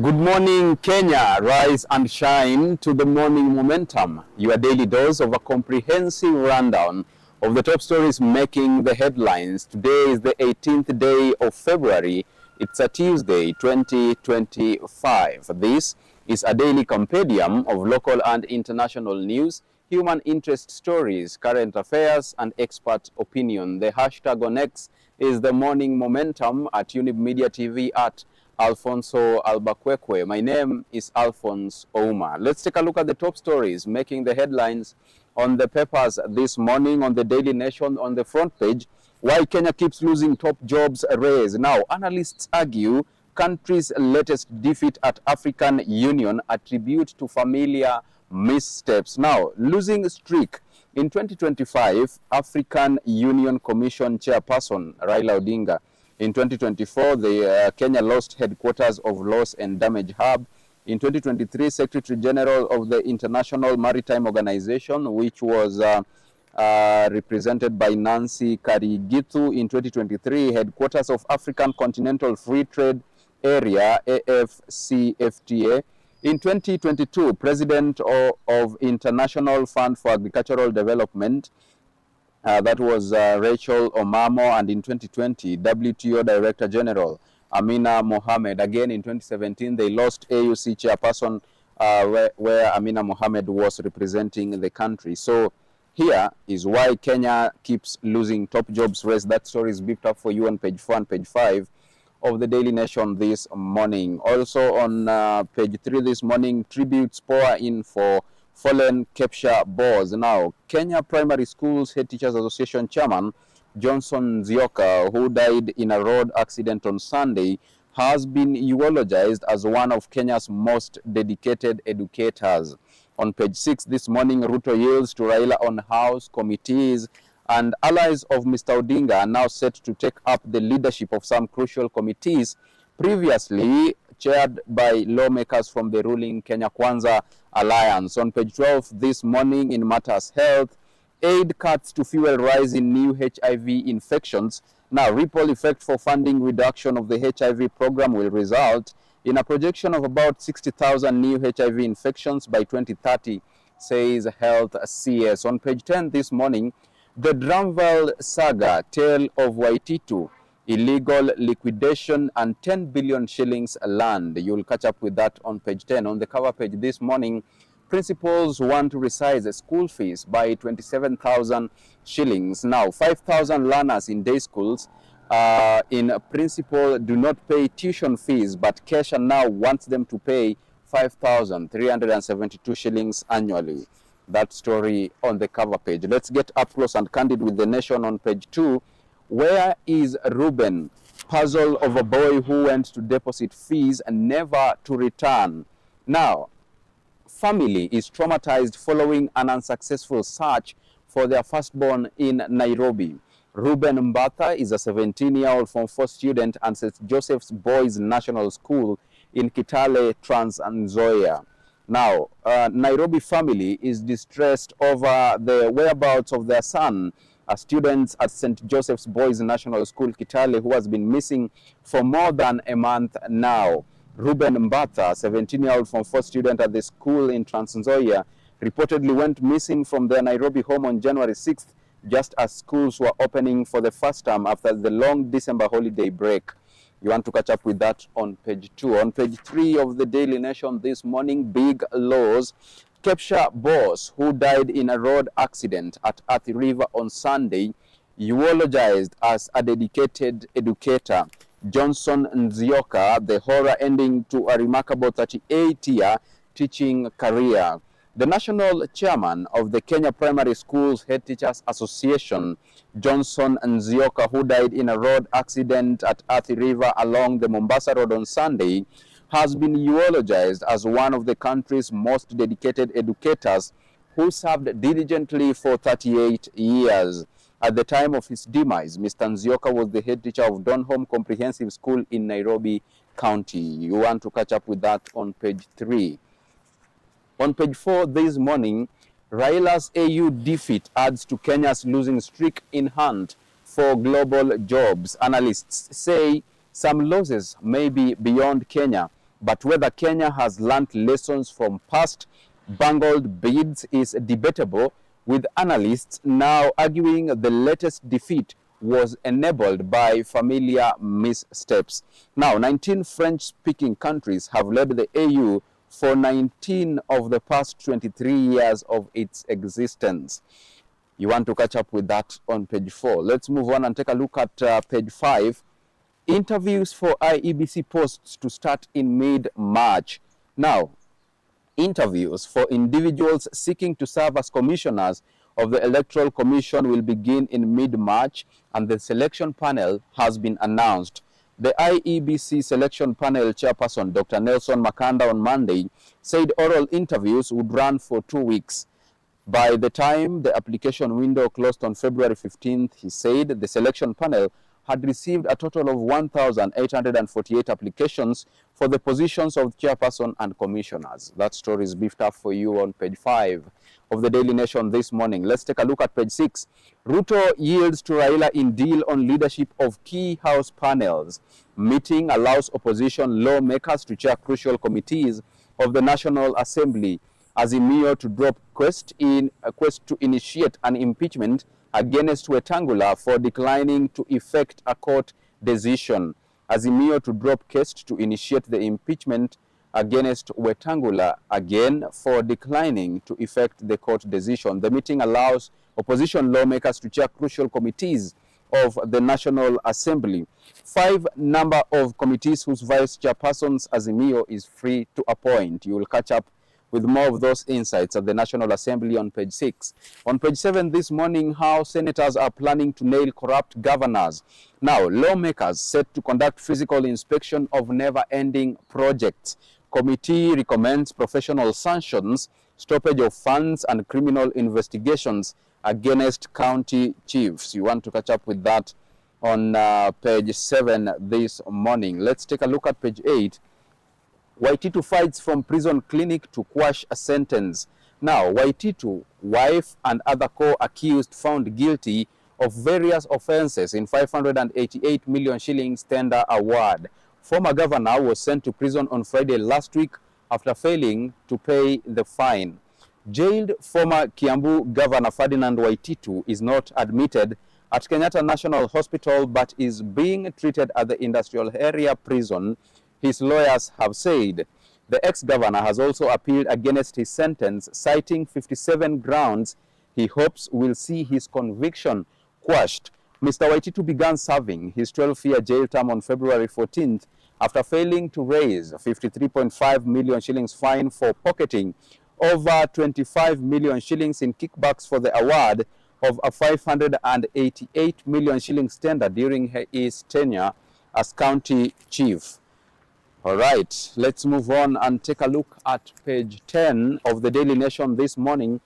Good morning, Kenya. Rise and shine to the morning momentum. Your daily dose of a comprehensive rundown of the top stories making the headlines. Today is the 18th day of February. It's a Tuesday, 2025. This is a daily compendium of local and international news, human interest stories, current affairs, and expert opinion. The hashtag on X is the morning momentum at Younib Media TV at Alfonsoh Albakwekwe. My name is Alfonsoh Ouma. Let's take a look at the top stories making the headlines on the papers this morning. On the Daily Nation, on the front page, why Kenya keeps losing top jobs race. Now, analysts argue country's latest defeat at African Union attribute to familiar missteps. Now, losing streak. In 2025, African Union Commission Chairperson Raila Odinga. In 2024, the Kenya lost headquarters of Loss and Damage Hub. In 2023, Secretary General of the International Maritime Organization, which was represented by Nancy Karigitu. In 2023, headquarters of African Continental Free Trade Area, AFCFTA. In 2022, President of International Fund for Agricultural Development, that was Rachel Omamo, and in 2020, WTO Director General Peninah Mohammed. Again, in 2017, they lost AUC chairperson where Peninah Mohammed was representing the country. So here is why Kenya keeps losing top jobs race. That story is beefed up for you on page 4 and page 5 of the Daily Nation this morning. Also on page 3 this morning, tributes pour in for fallen capture boards. Now, Kenya Primary Schools Head Teachers Association Chairman Johnson Nzioka, who died in a road accident on Sunday, has been eulogized as one of Kenya's most dedicated educators. On page 6 this morning, Ruto yields to Raila on House committees, and allies of Mr. Odinga are now set to take up the leadership of some crucial committees previously chaired by lawmakers from the ruling Kenya Kwanza Alliance. On page 12 this morning, in matters health, aid cuts to fuel rise in new HIV infections. Now, ripple effect for funding reduction of the HIV program will result in a projection of about 60,000 new HIV infections by 2030, says Health CS. On page 10 this morning, the Dramville saga, tale of Waititu, illegal liquidation and 10 billion shillings land. You'll catch up with that on page 10. On the cover page this morning, principals want to resize school fees by 27,000 shillings. Now, 5,000 learners in day schools in principle do not pay tuition fees, but Kesha now wants them to pay 5,372 shillings annually. That story on the cover page. Let's get up close and candid with the Nation on page 2. Where is Reuben? Puzzle of a boy who went to deposit fees and never to return. Now, family is traumatized following an unsuccessful search for their firstborn in Nairobi. Reuben Mbatha is a 17-year-old Form 4 student at St. Joseph's Boys National School in Kitale, Trans Nzoia. Now, Nairobi family is distressed over the whereabouts of their son, a student at St. Joseph's Boys National School, Kitale, who has been missing for more than a month now. Reuben Mbatha, 17-year-old Form 4 student at the school in Trans Nzoia, reportedly went missing from their Nairobi home on January 6th, just as schools were opening for the first time after the long December holiday break. You want to catch up with that on page 2. On page 3 of the Daily Nation this morning, big loss. Capture boss who died in a road accident at Athi River on Sunday, eulogized as a dedicated educator. Johnson Nzioka, the horror ending to a remarkable 38-year teaching career. The national chairman of the Kenya Primary Schools Head Teachers Association, Johnson Nzioka, who died in a road accident at Athi River along the Mombasa Road on Sunday, has been eulogized as one of the country's most dedicated educators who served diligently for 38 years. At the time of his demise, Mr. Nzioka was the head teacher of Donholm Comprehensive School in Nairobi County. You want to catch up with that on page 3. On page 4 this morning, Raila's AU defeat adds to Kenya's losing streak in hunt for global jobs. Analysts say some losses may be beyond Kenya but whether Kenya has learnt lessons from past bungled bids is debatable, with analysts now arguing the latest defeat was enabled by familiar missteps. Now, 19 French-speaking countries have led the AU for 19 of the past 23 years of its existence. You want to catch up with that on page 4. Let's move on and take a look at page 5. Interviews for IEBC posts to start in mid-March. Now, interviews for individuals seeking to serve as commissioners of the Electoral Commission will begin in mid-March, and the selection panel has been announced. The IEBC selection panel chairperson, Dr. Nelson Makanda, on Monday said oral interviews would run for 2 weeks. By the time the application window closed on February 15th, he said the selection panel had received a total of 1,848 applications for the positions of chairperson and commissioners. That story is beefed up for you on page 5 of the Daily Nation this morning. Let's take a look at page 6. Ruto yields to Raila in deal on leadership of key House panels. Meeting allows opposition lawmakers to chair crucial committees of the National Assembly. Azimio to drop quest to initiate an impeachment against Wetangula for declining to effect a court decision. Azimio to drop quest to initiate the impeachment against Wetangula again for declining to effect the court decision. The meeting allows opposition lawmakers to chair crucial committees of the National Assembly. 5 number of committees whose vice chairpersons Azimio is free to appoint. You will catch up with more of those insights at the National Assembly on page 6. On page 7 this morning, how senators are planning to nail corrupt governors. Now, lawmakers set to conduct physical inspection of never-ending projects. Committee recommends professional sanctions, stoppage of funds, and criminal investigations against county chiefs. You want to catch up with that on page 7 this morning. Let's take a look at page 8. Waititu fights from prison clinic to quash a sentence. Now, Waititu, wife and other co-accused found guilty of various offenses in 588 million shillings tender award. Former governor was sent to prison on Friday last week after failing to pay the fine. Jailed former Kiambu Governor Ferdinand Waititu is not admitted at Kenyatta National Hospital but is being treated at the industrial area prison, his lawyers have said. The ex-governor has also appealed against his sentence, citing 57 grounds he hopes will see his conviction quashed. Mr. Waititu began serving his 12-year jail term on February 14th after failing to raise 53.5 million shillings fine for pocketing over 25 million shillings in kickbacks for the award of a 588 million shillings tender during his tenure as county chief. All right, let's move on and take a look at page 10 of the Daily Nation this morning.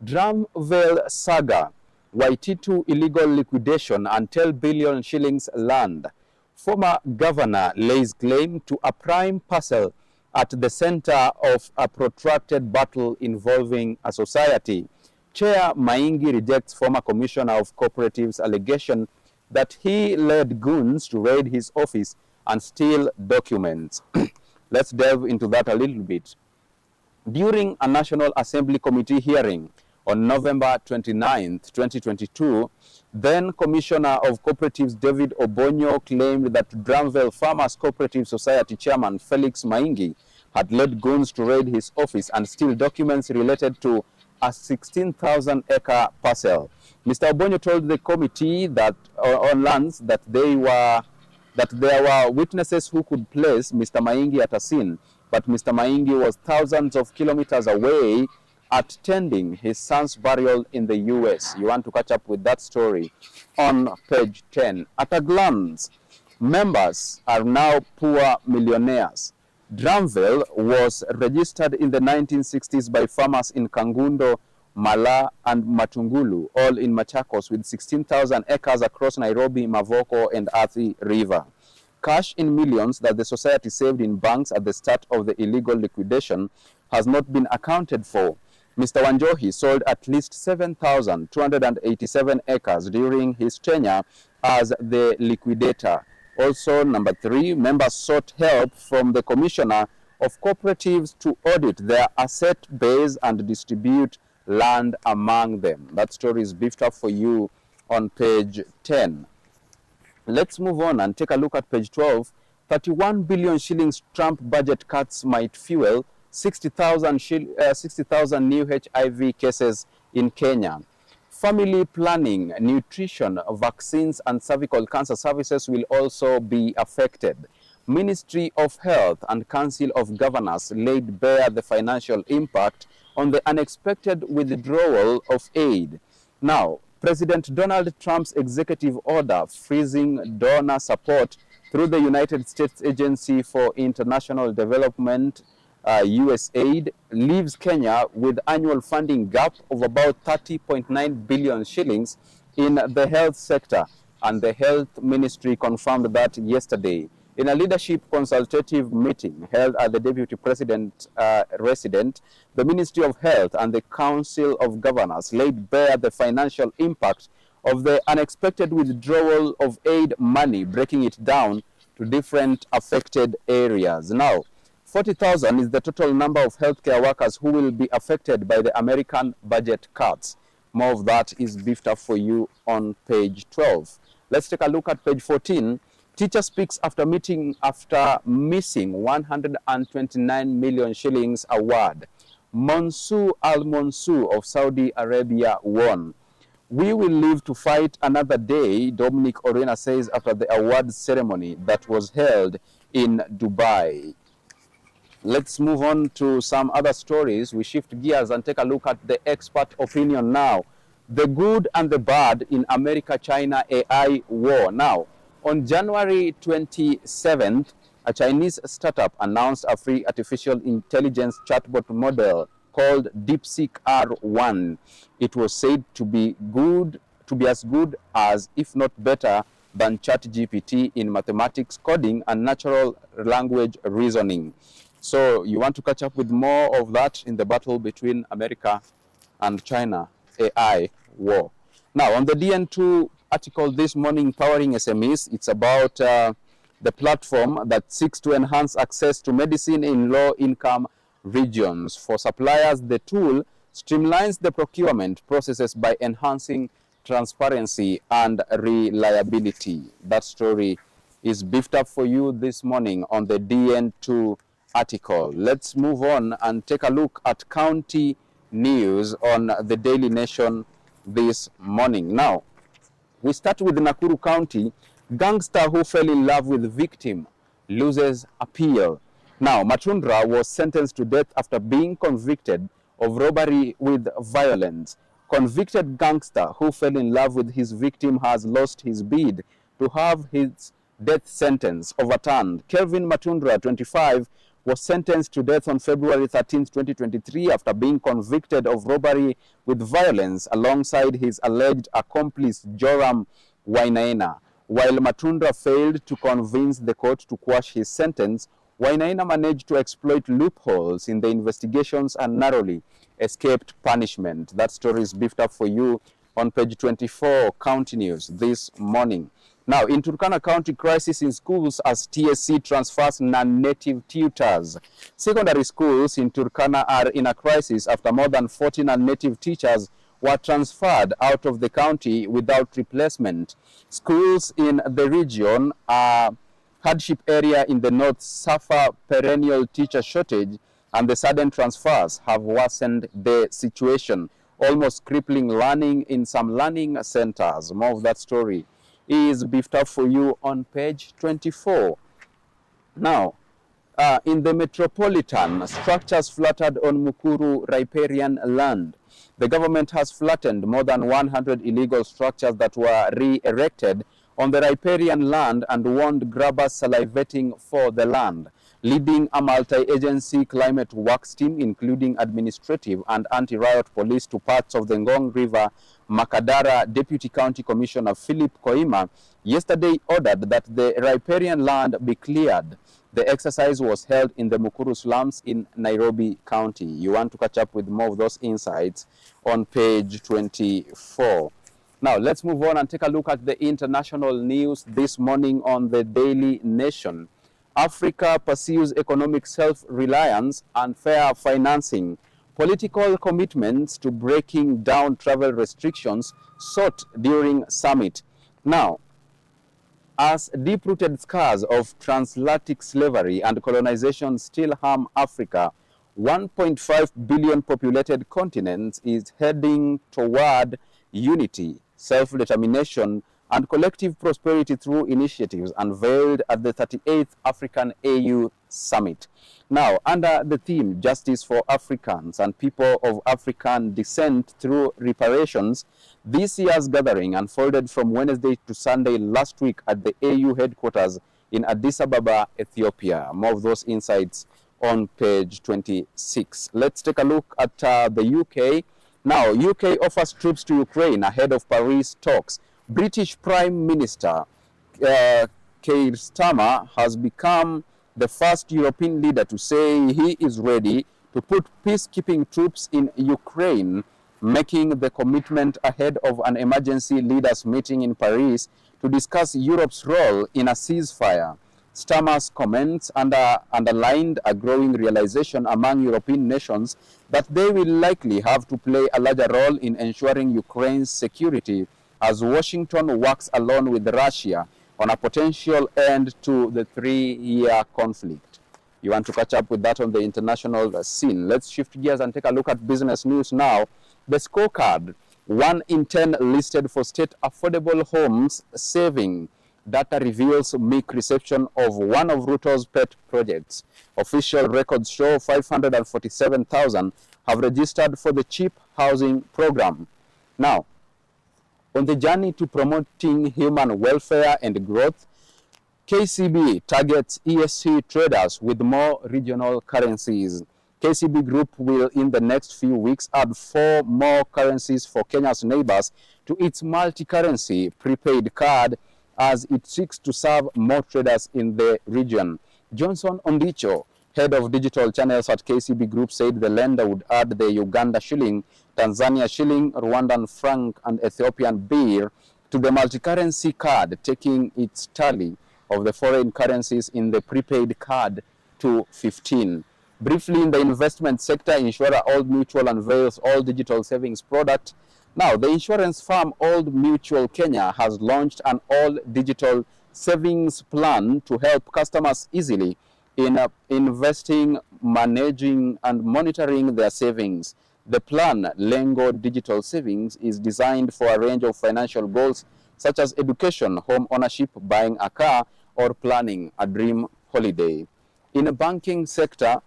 Dramvale saga, Waititu illegal liquidation and 10 billion shillings land. Former governor lays claim to a prime parcel at the center of a protracted battle involving a society. Chair Maingi rejects former commissioner of cooperatives' allegation that he led goons to raid his office and steal documents. Let's delve into that a little bit. During a National Assembly Committee hearing on November 29, 2022, then Commissioner of Cooperatives David Obonyo claimed that Dramvale Farmers Cooperative Society Chairman Felix Maingi had led goons to raid his office and steal documents related to a 16,000-acre parcel. Mr. Obonyo told the committee that on lands that there were witnesses who could place Mr. Maingi at a scene, but Mr. Maingi was thousands of kilometers away attending his son's burial in the US. You want to catch up with that story on page 10. At a glance, members are now poor millionaires. Dramvale was registered in the 1960s by farmers in Kangundo, Mala, and Matungulu, all in Machakos, with 16,000 acres across Nairobi, Mavoko, and Athi River. Cash in millions that the society saved in banks at the start of the illegal liquidation has not been accounted for. Mr. Wanjohi sold at least 7,287 acres during his tenure as the liquidator. Also, number 3, members sought help from the Commissioner of Cooperatives to audit their asset base and distribute land among them. That story is beefed up for you on page 10. Let's move on and take a look at page 12. 31 billion shillings Trump budget cuts might fuel 60,000 new HIV cases in Kenya. Family planning, nutrition, vaccines, and cervical cancer services will also be affected. Ministry of Health and Council of Governors laid bare the financial impact on the unexpected withdrawal of aid. Now, President Donald Trump's executive order freezing donor support through the United States Agency for International Development, USAID, leaves Kenya with annual funding gap of about 30.9 billion shillings in the health sector, and the Health Ministry confirmed that yesterday. In a leadership consultative meeting held at the Deputy President residence, the Ministry of Health and the Council of Governors laid bare the financial impact of the unexpected withdrawal of aid money, breaking it down to different affected areas. Now, 40,000 is the total number of healthcare workers who will be affected by the American budget cuts. More of that is beefed up for you on page 12. Let's take a look at page 14. Teacher speaks after missing 129 million shillings award. Mansour al-Mansour of Saudi Arabia won. We will live to fight another day, Dominic Orena says after the awards ceremony that was held in Dubai. Let's move on to some other stories. We shift gears and take a look at the expert opinion now. The good and the bad in America-China AI war. Now, on January 27th, a Chinese startup announced a free artificial intelligence chatbot model called DeepSeek R1. It was said to be as good as, if not better, than ChatGPT in mathematics, coding, and natural language reasoning. So you want to catch up with more of that in the battle between America and China AI war. Now, on the DN2 article this morning, Powering SMEs, it's about the platform that seeks to enhance access to medicine in low-income regions. For suppliers, the tool streamlines the procurement processes by enhancing transparency and reliability. That story is beefed up for you this morning on the DN2 article. Let's move on and take a look at county news on the Daily Nation this morning. Now, we start with Nakuru County. Gangster who fell in love with victim loses appeal. Now, Matundra was sentenced to death after being convicted of robbery with violence. Convicted gangster who fell in love with his victim has lost his bid to have his death sentence overturned. Kelvin Matundra, 25, was sentenced to death on February 13, 2023 after being convicted of robbery with violence alongside his alleged accomplice Joram Wainaina. While Matundra failed to convince the court to quash his sentence, Wainaina managed to exploit loopholes in the investigations and narrowly escaped punishment. That story is beefed up for you on page 24, County News, this morning. Now, in Turkana County, crisis in schools as TSC transfers non-native tutors. Secondary schools in Turkana are in a crisis after more than 40 non-native teachers were transferred out of the county without replacement. Schools in the region, hardship area in the north, suffer perennial teacher shortage, and the sudden transfers have worsened the situation, almost crippling learning in some learning centers. More of that story is beefed up for you on page 24. Now, in the metropolitan, structures flattened on Mukuru riparian land. The government has flattened more than 100 illegal structures that were re-erected on the riparian land and warned grabbers salivating for the land. Leading a multi-agency climate works team, including administrative and anti-riot police, to parts of the Ngong River, Makadara Deputy County Commissioner Philip Koima yesterday ordered that the riparian land be cleared. The exercise was held in the Mukuru slums in Nairobi County. You want to catch up with more of those insights on page 24. Now, let's move on and take a look at the international news this morning on the Daily Nation. Africa pursues economic self-reliance and fair financing. Political commitments to breaking down travel restrictions sought during summit. Now, as deep-rooted scars of transatlantic slavery and colonization still harm Africa, 1.5 billion populated continent is heading toward unity, self-determination, and collective prosperity through initiatives unveiled at the 38th African AU Summit. Now, under the theme Justice for Africans and People of African Descent Through Reparations, this year's gathering unfolded from Wednesday to Sunday last week at the AU headquarters in Addis Ababa, Ethiopia. More of those insights on page 26. Let's take a look at the UK. Now, UK offers troops to Ukraine ahead of Paris talks. British Prime Minister Keir Starmer has become the first European leader to say he is ready to put peacekeeping troops in Ukraine, making the commitment ahead of an emergency leaders meeting in Paris to discuss Europe's role in a ceasefire. Starmer's comments underlined a growing realization among European nations that they will likely have to play a larger role in ensuring Ukraine's security as Washington works alone with Russia on a potential end to the three-year conflict. You want to catch up with that on the international scene. Let's shift gears and take a look at business news now. The scorecard, 1 in 10 listed for state affordable homes saving. Data reveals meek reception of one of Ruto's pet projects. Official records show 547,000 have registered for the cheap housing program. Now, on the journey to promoting human welfare and growth, KCB targets ESC traders with more regional currencies. KCB Group will in the next few weeks add 4 more currencies for Kenya's neighbors to its multi-currency prepaid card as it seeks to serve more traders in the region. Johnson Ondicho, head of digital channels at KCB Group, said the lender would add the Uganda shilling, Tanzania shilling, Rwandan franc, and Ethiopian birr to the multi-currency card, taking its tally of the foreign currencies in the prepaid card to 15. Briefly, in the investment sector, insurer Old Mutual unveils all digital savings product. Now, the insurance firm Old Mutual Kenya has launched an all-digital savings plan to help customers easily in investing, managing, and monitoring their savings. The plan, Lengo Digital Savings, is designed for a range of financial goals such as education, home ownership, buying a car, or planning a dream holiday. In the banking sector,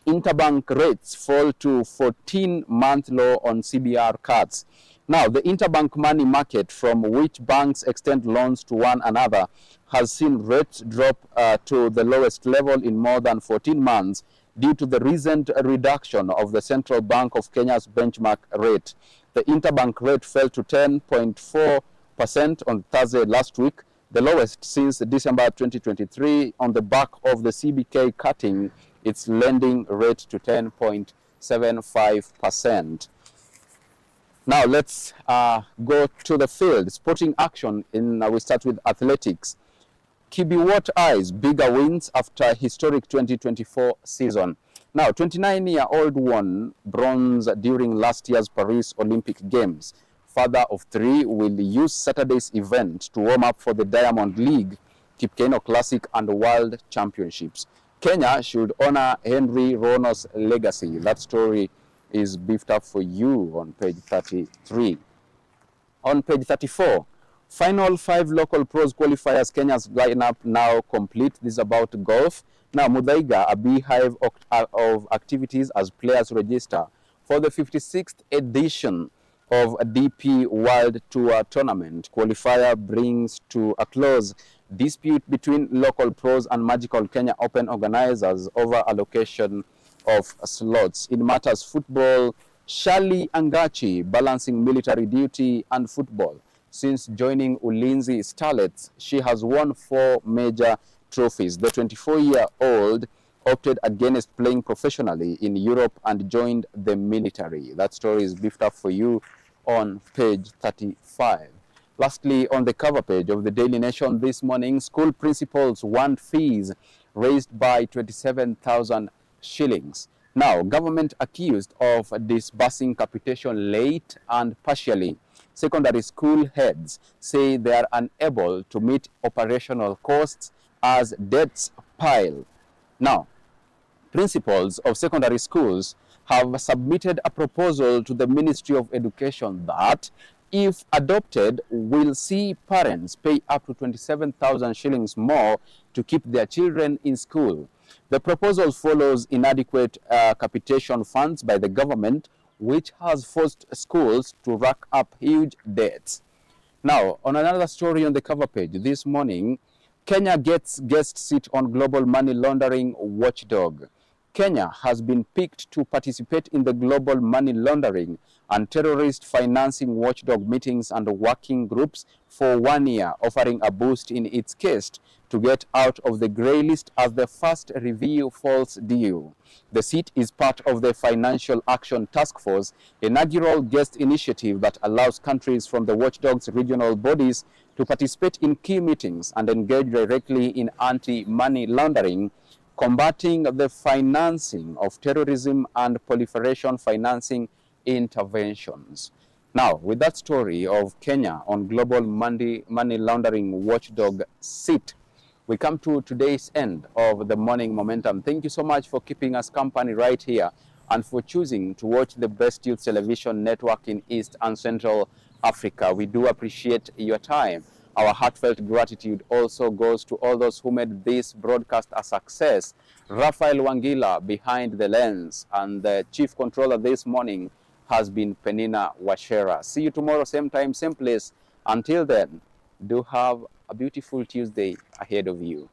interbank rates fall to 14-month low on CBR cards. Now, the interbank money market from which banks extend loans to one another has seen rates drop to the lowest level in more than 14 months due to the recent reduction of the Central Bank of Kenya's benchmark rate. The interbank rate fell to 10.4% on Thursday last week, the lowest since December 2023, on the back of the CBK cutting its lending rate to 10.75%. Now let's go to the field. Sporting action. We start with athletics. Kibiwot eyes bigger wins after historic 2024 season. Now, 29-year-old won bronze during last year's Paris Olympic Games. Father of 3 will use Saturday's event to warm up for the Diamond League, Kipkeino Classic, and World Championships. Kenya should honor Henry Rono's legacy. That story is beefed up for you on page 33. On page 34, final 5 local pros qualifiers. Kenya's lineup now complete. This is about golf. Now, Muthaiga, a beehive of activities as players register for the 56th edition of DP World Tour Tournament. Qualifier brings to a close dispute between local pros and Magical Kenya Open organizers over allocation of slots. In matters football, Shali Angachi balancing military duty and football. Since joining Ulinzi Starlets, she has won 4 major trophies. The 24-year-old opted against playing professionally in Europe and joined the military. That story is beefed up for you on page 35. Lastly, on the cover page of the Daily Nation this morning, school principals want fees raised by 27,000 shillings. Now, government accused of disbursing capitation late and partially. Secondary school heads say they are unable to meet operational costs as debts pile. Now, principals of secondary schools have submitted a proposal to the Ministry of Education that, if adopted, will see parents pay up to 27,000 shillings more to keep their children in school. The proposal follows inadequate capitation funds by the government, which has forced schools to rack up huge debts. Now, on another story on the cover page this morning, Kenya gets guest seat on global money laundering watchdog. Kenya has been picked to participate in the global money laundering and terrorist financing watchdog meetings and working groups for 1 year, offering a boost in its case to get out of the grey list as the first review falls due. The seat is part of the Financial Action Task Force, inaugural guest initiative that allows countries from the watchdog's regional bodies to participate in key meetings and engage directly in anti-money laundering, combating the financing of terrorism and proliferation financing interventions. Now, with that story of Kenya on global money laundering watchdog seat, we come to today's end of the Morning Momentum. Thank you so much for keeping us company right here and for choosing to watch the best youth television network in East and Central Africa. We do appreciate your time. Our heartfelt gratitude also goes to all those who made this broadcast a success. Raphael Wangila behind the lens, and the chief controller this morning has been Peninah Wachera. See you tomorrow, same time, same place. Until then, do have a beautiful Tuesday ahead of you.